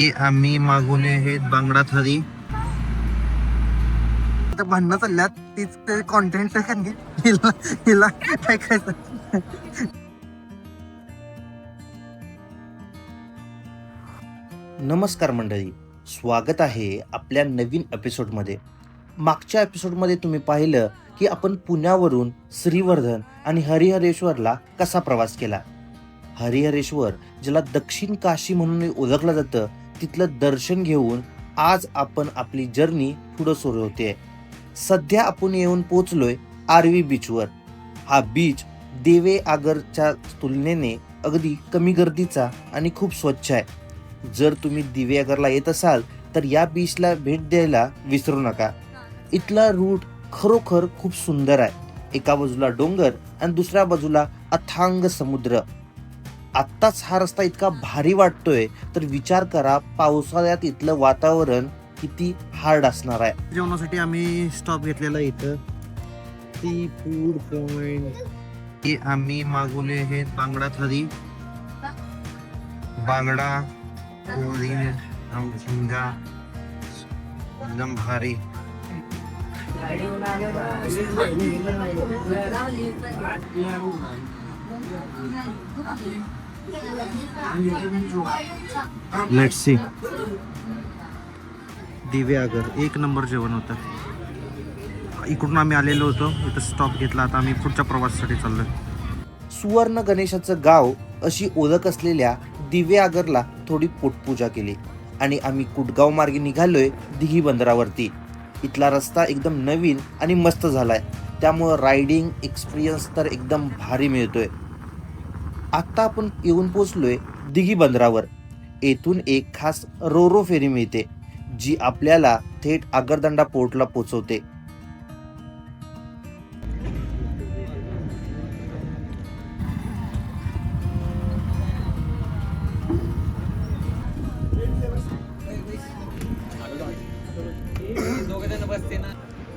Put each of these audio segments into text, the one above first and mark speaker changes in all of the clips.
Speaker 1: की आम्ही मागवले आहेत बांगडा थाली. आता भांडणं चालल्यात तीच ते कॉन्टेंट हिला हिला काय करायचं. नमस्कार मंडळी, स्वागत आहे आपल्या नवीन एपिसोडमध्ये. मागच्या एपिसोडमध्ये तुम्ही पाहिलं की आपण पुण्यावरून श्रीवर्धन आणि हरिहरेश्वरला कसा प्रवास केला. हरिहरेश्वर ज्याला दक्षिण काशी म्हणून ओळखलं जातं, तिथलं दर्शन घेऊन आज आपण आपली जर्नी पुढे सुरू होते. सध्या आपण येऊन पोहोचलोय आरवी बीचवर. हा बीच देवे आगरच्या तुलनेने अगदी कमी गर्दीचा आणि खूप स्वच्छ आहे. जर तुम्ही दिवेआगरला येत असाल तर या बीचला भेट द्यायला विसरू नका. इथला रूट खरोखर खूप सुंदर आहे. एका बाजूला डोंगर आणि दुसऱ्या बाजूला अथांग समुद्र. आत्ताच हा रस्ता इतका भारी वाटतोय तर विचार करा पावसाळ्यात इथलं वातावरण किती हार्ड असणार आहे. जेवणासाठी आम्ही स्टॉप घेतलेला इथं सी फूड पॉइंट. आम्ही मागवले आहेत बांगडा थाली, बांगडा पोळी, झिंगा एकदम भारी. Let's see. दिवेआगर एक नंबर जेवण होतं. इकडून आम्ही आलेलो होतो, इथं स्टॉप घेतला. आता आम्ही पुढच्या प्रवासासाठी चाललोय. सुवर्ण गणेशाचं गाव अशी ओळख असलेल्या दिवेआगरला थोडी पोटपूजा केली आणि आम्ही कुटगाव मार्गे निघालोय दिघी बंदरावरती. इथला रस्ता एकदम नवीन आणि मस्त झालाय, त्यामुळं रायडिंग एक्सपिरियन्स तर एकदम भारी मिळतोय. आता आपण येऊन पोचलोय दिघी बंदरावर. येथून एक खास रोरो फेरी मिळते जी आपल्याला थेट आगरदंडा पोर्टला पोहोचवते.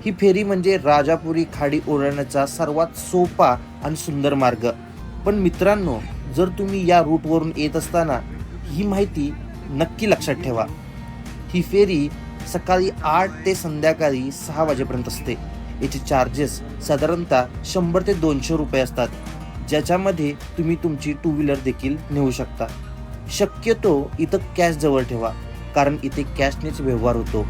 Speaker 1: ही फेरी म्हणजे राजापुरी खाडी ओलांडण्याचा सर्वात सोपा आणि सुंदर मार्ग. पण मित्रांनो, जर तुम्ही या रूटवरून येत असताना ही माहिती नक्की लक्षात ठेवा. ही फेरी सकाळी 8 ते संध्याकाळी 6 वाजेपर्यंत असते. याचे चार्जेस साधारणतः 100 ते 200 रुपये असतात, ज्याच्यामध्ये तुम्ही तुमची टू व्हीलर देखील नेऊ शकता. शक्यतो इथं कॅश जवळ ठेवा, कारण इथे कॅशनेच व्यवहार होतो.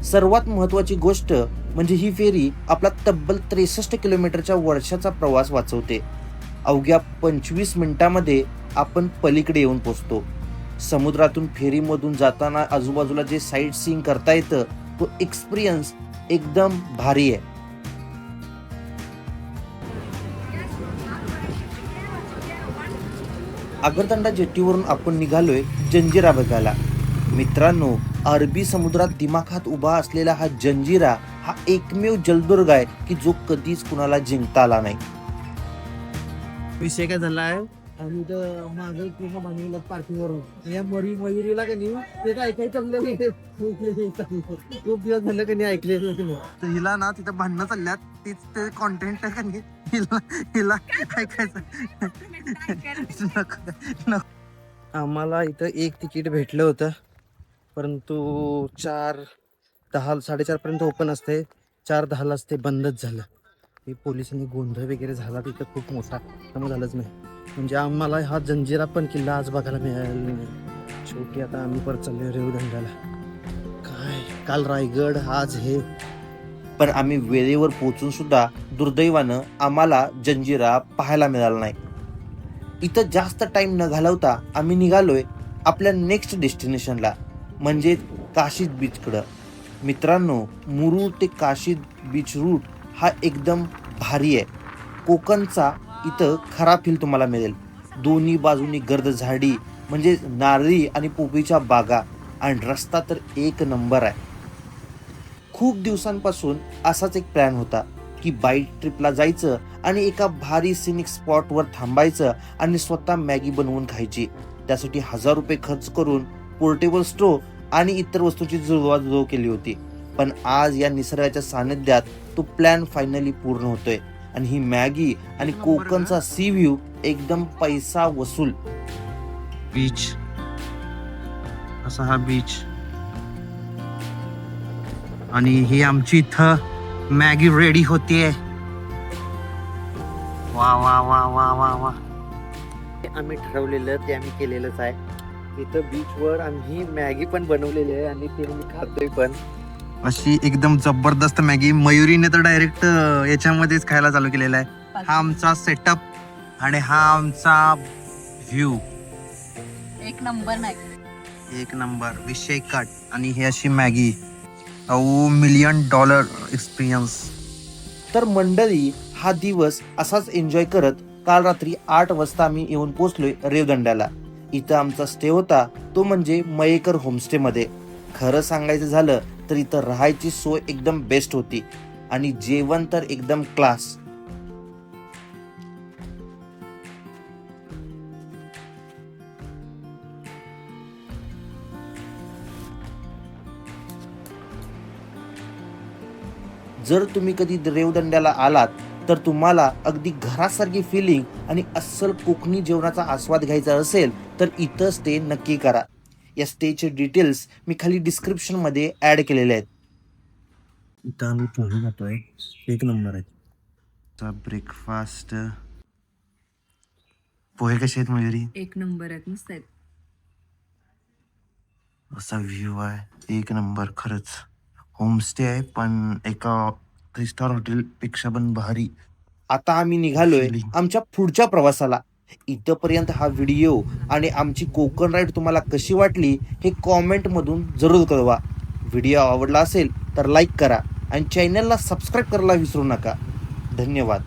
Speaker 1: सर्वात महत्त्वाची गोष्ट म्हणजे ही फेरी आपला तब्बल 63 किलोमीटरच्या वर्षाचा प्रवास वाचवते. अवघ्या 25 मिनिटांमध्ये आपण पलीकडे येऊन पोहोचतो. समुद्रातून फेरीमधून जाताना आजूबाजूला जे साईट सीइंग करता येतं तो एक्सपिरियन्स एकदम भारी आहे. आगरदंडा जेट्टीवरून आपण निघालोय जंजिरा बघायला. मित्रांनो, अरबी समुद्रात दिमाखात उभा असलेला हा जंजिरा हा एकमेव जलदुर्ग आहे की जो कधीच कुणाला जिंकता आला नाही.
Speaker 2: विषय काय झाला आहे, आम्ही तर मागं पूर्ण बांधलेलं पार्किंगवरून या मयुरीला का नाही ते काय ऐकायचं खूप दिवस झालं का नाही ऐकले.
Speaker 1: तर हिला ना तिथं भांडणं चालल्यात तीच ते कॉन्टेंट हिला हिला ऐकायचं.
Speaker 2: आम्हाला इथं एक तिकीट भेटलं होतं, परंतु 4:10 साडेचार पर्यंत ओपन असते, 4:10 ते बंदच झालं. हे पोलिसांनी गोंधळ वगैरे झाला तिथं खूप मोठा, त्यामुळे झालंच नाही. म्हणजे आम्हाला हा जंजिरा पण किल्ला आज बघायला मिळाला नाही. शेवटी आता आम्ही परत चाललोय रेवदंड्याला. काय काल रायगड, आज हे.
Speaker 1: पण आम्ही वेळेवर पोहोचून सुद्धा दुर्दैवानं आम्हाला जंजिरा पाहायला मिळाला नाही. इथं जास्त टाइम न घालवता आम्ही निघालोय आपल्या नेक्स्ट डेस्टिनेशनला, म्हणजे काशीद बीचकडं. मित्रांनो, मुरुड ते काशीद बीच रूट हा एकदम भारी आहे. कोकणचा इथं खरा फील तुम्हाला मिळेल. दोन्ही बाजूनी गर्द झाडी म्हणजे नारळी आणि पोपीच्या बागा, आणि रस्ता तर एक नंबर आहे. खूप दिवसांपासून असाच एक प्लॅन होता की बाईक ट्रिपला जायचं आणि एका भारी सिनिक स्पॉटवर थांबायचं आणि स्वतः मॅगी बनवून खायची. त्यासाठी 1000 रुपये खर्च करून पोर्टेबल स्टोव आणि इतर वस्तूंची जुळवाजुळव केली होती. पण आज या निसर्गाच्या सानिध्यात तो प्लॅन फायनली पूर्ण होतोय. आणि ही मॅगी आणि कोकणचा सी व्ह्यू एकदम पैसा वसूल.
Speaker 2: बीच, असा हा बीच. आणि ही आमची इथं मॅगी रेडी होतीये. वा वा वा वा वा वा. आम्ही ठरवलेलं ते आम्ही केलेलंच आहे. इथं बीचवर आम्ही मॅगी पण बनवलेली आहे आणि ते मी खातोय पण. अशी एकदम जबरदस्त मॅगी. मयुरीने तर डायरेक्ट याच्यामध्येच खायला चालू केलेला आहे. हा आमचा सेटअप आणि हा आमचा व्ह्यू.
Speaker 3: एक नंबर मॅगी.
Speaker 2: एक नंबर, विषय कट. आणि ही अशी मॅगी. $1 million experience.
Speaker 1: तर मंडळी, हा दिवस असाच एन्जॉय करत काल रात्री 8 वाजता आम्ही येऊन पोहोचलोय रेवदंड्याला. इथं आमचा स्टे होता तो म्हणजे मयेकर होमस्टे मध्ये. खरं सांगायचं झालं तर इथं राहायची सोय एकदम बेस्ट होती आणि जेवण तर एकदम क्लास. जर तुम्ही कधी रेवदंड्याला आलात तर तुम्हाला अगदी घरासारखी फिलिंग आणि अस्सल कोकणी जेवणाचा आस्वाद घ्यायचा असेल तर इथं स्टे नक्की करा. या स्टेचे डिटेल्स मी खाली डिस्क्रिप्शन मध्ये ऍड केलेले आहेत.
Speaker 2: इथं आम्ही पोहे खातोय. एक नंबर आहे ब्रेकफास्ट. पोहे कसे आहेत मयुरी?
Speaker 3: एक नंबर आहेत, मस्त आहेत.
Speaker 2: असा व्ह्यू आहे, एक नंबर. खरंच होमस्टे आहे पण एका 3 स्टार हॉटेल पेक्षा पण भारी.
Speaker 1: आता आम्ही निघालोय आमच्या पुढच्या प्रवासाला. इथपर्यंत हा व्हिडिओ आणि आमची कोकण राईड तुम्हाला कशी वाटली हे कॉमेंट मधून जरूर कळवा. व्हिडिओ आवडला असेल तर लाईक करा आणि चॅनलला सबस्क्राईब करायला विसरू नका. धन्यवाद.